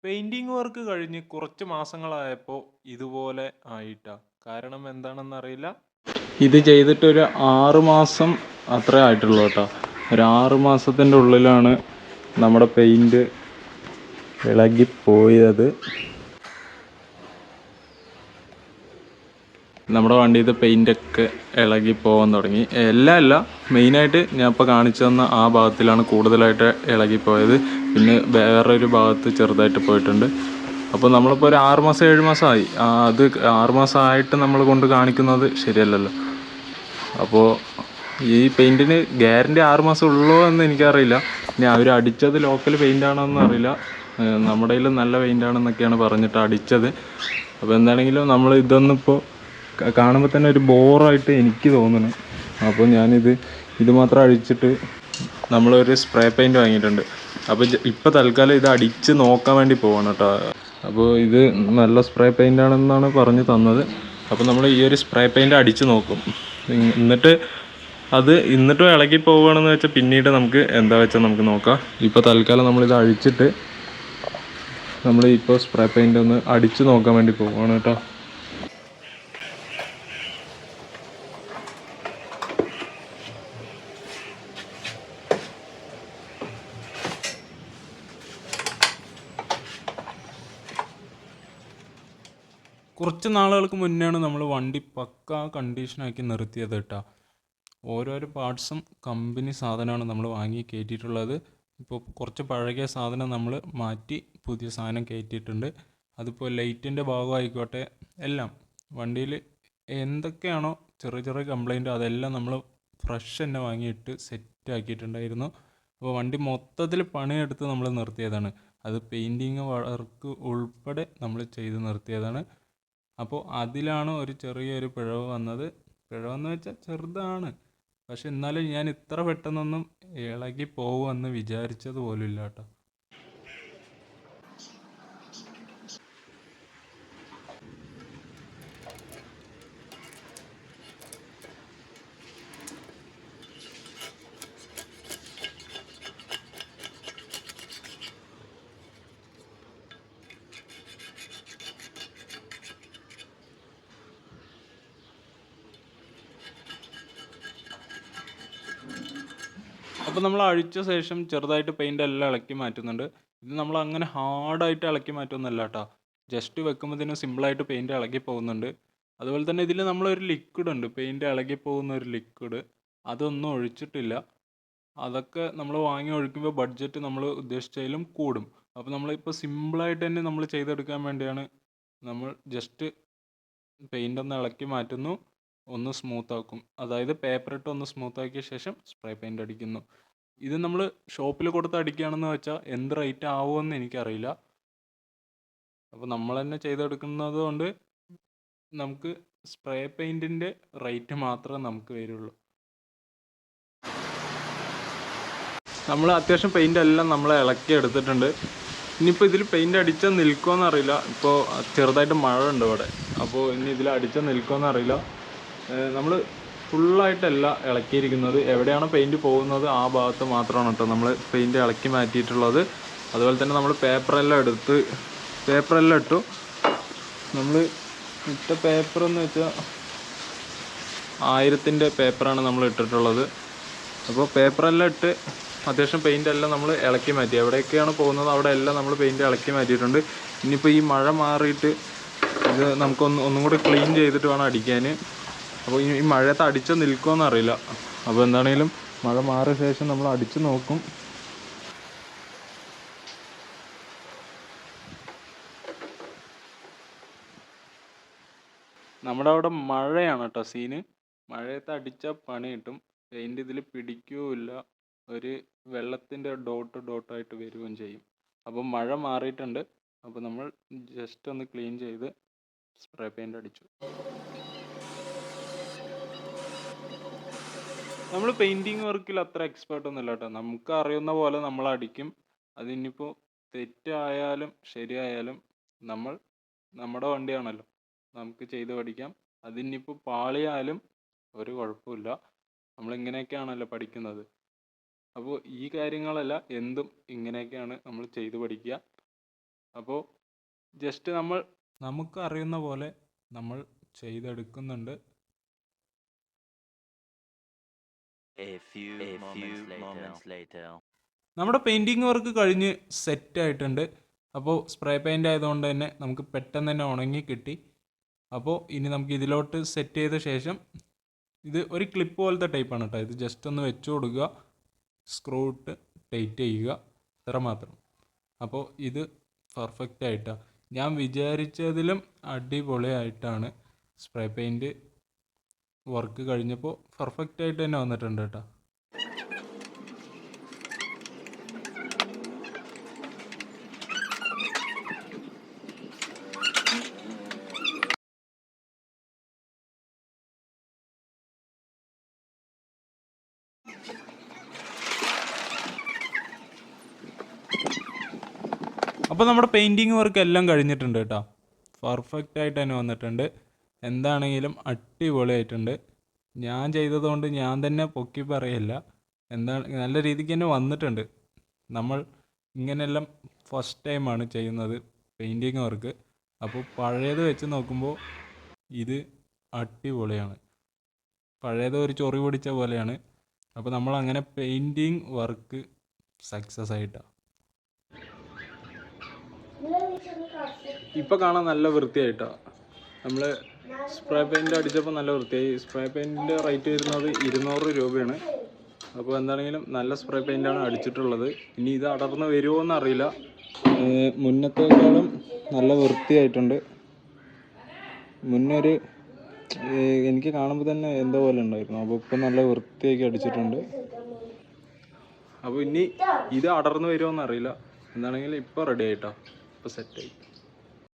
Painting work കഴിഞ്ഞ് കുറച്ച് മാസങ്ങളായപ്പോൾ ഇതുപോലെ ആയിട്ടാ. കാരണം എന്താണെന്നറിയില്ല. ഇത് ചെയ്തിട്ടൊരു 6 മാസം അത്രേ ആയിട്ടുള്ളൂ കേട്ടോ. ഒരു 6 മാസത്തിൻ്റെ ഉള്ളിലാണ് നമ്മുടെ പെയിൻറ് ഇളകിപ്പോയത്. നമ്മുടെ വണ്ടിയിലത്തെ പെയിൻ്റൊക്കെ ഇളകി പോകാൻ തുടങ്ങി. എല്ലാം അല്ല, മെയിനായിട്ട് ഞാൻ ഇപ്പോൾ കാണിച്ചു തന്ന ആ ഭാഗത്തിലാണ് കൂടുതലായിട്ട് ഇളകിപ്പോയത്. പിന്നെ വേറൊരു ഭാഗത്ത് ചെറുതായിട്ട് പോയിട്ടുണ്ട്. അപ്പോൾ നമ്മളിപ്പോൾ ഒരു 6 മാസം 7 മാസമായി. അത് 6 മാസമായിട്ട് നമ്മൾ കൊണ്ട് കാണിക്കുന്നത് ശരിയല്ലല്ലോ. അപ്പോൾ ഈ പെയിൻറ്റിന് ഗ്യാരൻറ്റി 6 മാസം ഉള്ളൂ എന്ന് എനിക്കറിയില്ല. ഇനി അവർ അടിച്ചത് ലോക്കൽ പെയിൻ്റാണോ എന്ന് അറിയില്ല. നമ്മുടെ കയ്യിൽ നല്ല പെയിൻ്റാണെന്നൊക്കെയാണ് പറഞ്ഞിട്ട് അടിച്ചത്. അപ്പോൾ എന്താണെങ്കിലും നമ്മൾ ഇതൊന്നിപ്പോൾ കാണുമ്പോൾ തന്നെ ഒരു ബോറായിട്ട് എനിക്ക് തോന്നുന്നു. അപ്പോൾ ഇത് മാത്രം അഴിച്ചിട്ട് നമ്മളൊരു സ്പ്രേ പെയിൻറ്റ് വാങ്ങിയിട്ടുണ്ട്. അപ്പോൾ ഇപ്പോൾ തൽക്കാലം ഇത് അടിച്ച് നോക്കാൻ വേണ്ടി പോവാണ് കേട്ടോ. അപ്പോൾ ഇത് നല്ല സ്പ്രേ പെയിൻ്റ് ആണെന്നാണ് പറഞ്ഞു തന്നത്. അപ്പോൾ നമ്മൾ ഈ ഒരു സ്പ്രേ പെയിൻറ്റ് അടിച്ച് നോക്കും. എന്നിട്ടും ഇളകി പോവുകയാണെന്ന് വെച്ചാൽ പിന്നീട് നമുക്ക് എന്താ വെച്ചാൽ നമുക്ക് നോക്കാം. ഇപ്പോൾ തൽക്കാലം നമ്മളിത് അഴിച്ചിട്ട് ഇപ്പോൾ സ്പ്രേ പെയിൻ്റ് ഒന്ന് അടിച്ച് നോക്കാൻ വേണ്ടി പോവുകയാണ് കേട്ടോ. കുറച്ച് നാളുകൾക്ക് മുന്നെയാണ് നമ്മൾ വണ്ടി പക്കാ കണ്ടീഷനാക്കി നിർത്തിയത് കേട്ടോ. ഓരോരോ പാർട്സും കമ്പനി സാധനമാണ് നമ്മൾ വാങ്ങി കയറ്റിയിട്ടുള്ളത്. ഇപ്പോൾ കുറച്ച് പഴകിയ സാധനം നമ്മൾ മാറ്റി പുതിയ സാധനം കയറ്റിയിട്ടുണ്ട്. അതിപ്പോൾ ലൈറ്റിൻ്റെ ഭാഗമായിക്കോട്ടെ, എല്ലാം വണ്ടിയിൽ എന്തൊക്കെയാണോ ചെറിയ ചെറിയ കംപ്ലൈൻറ്റ് അതെല്ലാം നമ്മൾ ഫ്രഷ് തന്നെ വാങ്ങിയിട്ട് സെറ്റ് ആക്കിയിട്ടുണ്ടായിരുന്നു. അപ്പോൾ വണ്ടി മൊത്തത്തിൽ പണിയെടുത്ത് നമ്മൾ നിർത്തിയതാണ്. അത് പെയിൻറ്റിങ് വർക്ക് ഉൾപ്പെടെ നമ്മൾ ചെയ്ത് നിർത്തിയതാണ്. അപ്പോൾ അതിലാണ് ഒരു ചെറിയൊരു പിഴവ് വന്നത്. പിഴവെന്ന് വെച്ചാൽ ചെറുതാണ്, പക്ഷെ എന്നാലും ഞാൻ ഇത്ര പെട്ടെന്നൊന്നും ഇളകി പോകുമെന്ന് വിചാരിച്ചത് പോലും ഇല്ല കേട്ടോ. അപ്പോൾ നമ്മൾ അഴിച്ച ശേഷം ചെറുതായിട്ട് പെയിൻ്റ് എല്ലാം ഇളക്കി മാറ്റുന്നുണ്ട്. ഇത് നമ്മൾ അങ്ങനെ ഹാർഡായിട്ട് ഇളക്കി മാറ്റുന്നല്ല കേട്ടോ. ജസ്റ്റ് വെക്കുമ്പോഴത്തേനും സിമ്പിളായിട്ട് പെയിൻറ് ഇളകി പോകുന്നുണ്ട്. അതുപോലെ തന്നെ ഇതിൽ നമ്മളൊരു ലിക്വിഡ് ഉണ്ട്, പെയിൻറ് ഇളകി പോകുന്ന ഒരു ലിക്വിഡ്. അതൊന്നും ഒഴിച്ചിട്ടില്ല. അതൊക്കെ നമ്മൾ വാങ്ങി ഒഴിക്കുമ്പോൾ ബഡ്ജറ്റ് നമ്മൾ ഉദ്ദേശിച്ചതിലും കൂടും. അപ്പോൾ നമ്മളിപ്പോൾ സിമ്പിളായിട്ട് തന്നെ നമ്മൾ ചെയ്തെടുക്കാൻ വേണ്ടിയാണ് നമ്മൾ ജസ്റ്റ് പെയിൻ്റ് ഒന്ന് ഇളക്കി മാറ്റുന്നു, ഒന്ന് സ്മൂത്താക്കും. അതായത് പേപ്പറിട്ട് ഒന്ന് സ്മൂത്താക്കിയ ശേഷം സ്പ്രേ പെയിൻ്റ് അടിക്കുന്നു. ഇത് നമ്മൾ ഷോപ്പിൽ കൊടുത്ത് അടിക്കുകയാണെന്ന് വെച്ചാൽ എന്ത് റേറ്റ് ആവുമെന്ന് എനിക്കറിയില്ല. അപ്പോൾ നമ്മൾ തന്നെ ചെയ്തെടുക്കുന്നത് കൊണ്ട് നമുക്ക് സ്പ്രേ പെയിൻറ്റിൻ്റെ റേറ്റ് മാത്രമേ നമുക്ക് വരുള്ളൂ. നമ്മൾ അത്യാവശ്യം പെയിൻ്റ് എല്ലാം നമ്മൾ ഇളക്കി എടുത്തിട്ടുണ്ട്. ഇനിയിപ്പോൾ ഇതിൽ പെയിൻ്റ് അടിച്ചാൽ നിൽക്കുമെന്ന് അറിയില്ല. ഇപ്പോൾ ചെറുതായിട്ട് മഴ ഉണ്ട് ഇവിടെ, അപ്പോൾ ഇനി ഇതിൽ അടിച്ചാൽ നിൽക്കുമെന്ന് അറിയില്ല. നമ്മൾ ഫുള്ളായിട്ടല്ല ഇളക്കിയിരിക്കുന്നത്. എവിടെയാണോ പെയിൻറ്റ് പോകുന്നത് ആ ഭാഗത്ത് മാത്രമാണ് കേട്ടോ നമ്മൾ പെയിൻറ്റ് ഇളക്കി മാറ്റിയിട്ടുള്ളത്. അതുപോലെ തന്നെ നമ്മൾ പേപ്പറെല്ലാം ഇട്ടു. നമ്മൾ ഇട്ട പേപ്പറെന്ന് വെച്ചാൽ 1000-ൻ്റെ പേപ്പറാണ് നമ്മൾ ഇട്ടിട്ടുള്ളത്. അപ്പോൾ പേപ്പറെല്ലാം ഇട്ട് അത്യാവശ്യം പെയിൻ്റ് എല്ലാം നമ്മൾ ഇളക്കി മാറ്റി. എവിടെയൊക്കെയാണ് പോകുന്നത് അവിടെ എല്ലാം നമ്മൾ പെയിൻറ്റ് ഇളക്കി മാറ്റിയിട്ടുണ്ട്. ഇനിയിപ്പോൾ ഈ മഴ മാറിയിട്ട് ഇത് ഒന്നും കൂടി ക്ലീൻ ചെയ്തിട്ട് വേണം അടിക്കാൻ. അപ്പോൾ ഈ മഴയത്ത് അടിച്ച് നിൽക്കുമെന്ന് അറിയില്ല. അപ്പോൾ എന്താണെങ്കിലും മഴ മാറിയ ശേഷം നമ്മൾ അടിച്ച് നോക്കും. നമ്മുടെ അവിടെ മഴയാണ് കേട്ടോ സീന്. മഴയത്ത് അടിച്ചാൽ പണി കിട്ടും. പെയിൻറ്റ് ഇതിൽ പിടിക്കുകയില്ല. ഒരു വെള്ളത്തിൻ്റെ ഡോട്ടായിട്ട് വരികയും ചെയ്യും. അപ്പോൾ മഴ മാറിയിട്ടുണ്ട്. അപ്പോൾ നമ്മൾ ജസ്റ്റ് ഒന്ന് ക്ലീൻ ചെയ്ത് സ്പ്രേ പെയിൻ്റ് അടിച്ചു. നമ്മൾ പെയിൻറ്റിങ് വർക്കിൽ അത്ര എക്സ്പേർട്ട് ഒന്നും ഇല്ല കേട്ടോ. നമുക്ക് അറിയുന്ന പോലെ നമ്മൾ അടിക്കും. അതിനിപ്പോൾ തെറ്റായാലും ശരിയായാലും നമ്മുടെ വണ്ടിയാണല്ലോ, നമുക്ക് ചെയ്ത് പഠിക്കാം. അതിനിപ്പോൾ പാളിയാലും ഒരു കുഴപ്പമില്ല. നമ്മളിങ്ങനെയൊക്കെയാണല്ലോ പഠിക്കുന്നത്. അപ്പോൾ ഈ കാര്യങ്ങളല്ല, എന്തും ഇങ്ങനെയൊക്കെയാണ് നമ്മൾ ചെയ്ത് പഠിക്കുക. അപ്പോൾ ജസ്റ്റ് നമുക്ക് അറിയുന്ന പോലെ നമ്മൾ ചെയ്തെടുക്കുന്നുണ്ട്. A few moments later. നമ്മുടെ പെയിൻറ്റിങ് വർക്ക് കഴിഞ്ഞ് സെറ്റ് ആയിട്ടുണ്ട്. അപ്പോൾ സ്പ്രേ പെയിൻ്റ് ആയതുകൊണ്ട് തന്നെ നമുക്ക് പെട്ടെന്ന് തന്നെ ഉണങ്ങി കിട്ടി. അപ്പോൾ ഇനി നമുക്ക് ഇതിലോട്ട് സെറ്റ് ചെയ്ത ശേഷം, ഇത് ഒരു ക്ലിപ്പ് പോലത്തെ ടൈപ്പാണ് കേട്ടോ, ഇത് ജസ്റ്റ് ഒന്ന് വെച്ച് കൊടുക്കുക, സ്ക്രൂ ഇട്ട് ടൈറ്റ് ചെയ്യുക, ഇത്ര മാത്രം. അപ്പോൾ ഇത് പെർഫെക്റ്റ് ആയിട്ടാണ്, ഞാൻ വിചാരിച്ചതിലും അടിപൊളിയായിട്ടാണ് സ്പ്രേ പെയിൻറ്റ് വർക്ക് കഴിഞ്ഞപ്പോൾ പെർഫെക്റ്റ് ആയിട്ട് തന്നെ വന്നിട്ടുണ്ട് കേട്ടോ. അപ്പോൾ നമ്മുടെ പെയിൻറ്റിങ് വർക്ക് എല്ലാം കഴിഞ്ഞിട്ടുണ്ട് കേട്ടോ, പെർഫെക്റ്റ് ആയിട്ട് തന്നെ വന്നിട്ടുണ്ട്. എന്താണെങ്കിലും അടിപൊളിയായിട്ടുണ്ട്. ഞാൻ ചെയ്തതുകൊണ്ട് ഞാൻ തന്നെ പൊക്കി പറയില്ല, നല്ല രീതിക്ക് തന്നെ വന്നിട്ടുണ്ട്. നമ്മൾ ഇങ്ങനെയെല്ലാം ഫസ്റ്റ് ടൈമാണ് ചെയ്യുന്നത് പെയിൻറ്റിങ് വർക്ക്. അപ്പോൾ പഴയത് വെച്ച് നോക്കുമ്പോൾ ഇത് അടിപൊളിയാണ്, പഴയത് ഒരു ചൊറി പിടിച്ച പോലെയാണ്. അപ്പോൾ നമ്മളങ്ങനെ പെയിൻറ്റിങ് വർക്ക് സക്സസ് ആയിട്ടാണ്. ഇപ്പോൾ കാണാൻ നല്ല വൃത്തിയായിട്ടാണ്. നമ്മൾ സ്പ്രേ പെയിൻറ്റ് അടിച്ചപ്പോൾ നല്ല വൃത്തിയായി. സ്പ്രേ പെയിൻറ്റിൻ്റെ റേറ്റ് വരുന്നത് 200 രൂപയാണ്. അപ്പോൾ എന്താണെങ്കിലും നല്ല സ്പ്രേ പെയിൻ്റാണ് അടിച്ചിട്ടുള്ളത്. ഇനി ഇത് അടർന്ന് വരുമോ എന്നറിയില്ല. മുന്നത്തേക്കാളും നല്ല വൃത്തിയായിട്ടുണ്ട്. മുന്നൊരു എനിക്ക് കാണുമ്പോൾ തന്നെ എന്തോ പോലെ ഉണ്ടായിരുന്നു. അപ്പോൾ ഇപ്പം നല്ല വൃത്തിയാക്കി അടിച്ചിട്ടുണ്ട്. അപ്പോൾ ഇനി ഇത് അടർന്ന് വരുമോ എന്നറിയില്ല. എന്താണെങ്കിലും ഇപ്പോൾ റെഡി ആയിട്ടോ, ഇപ്പോൾ സെറ്റായി.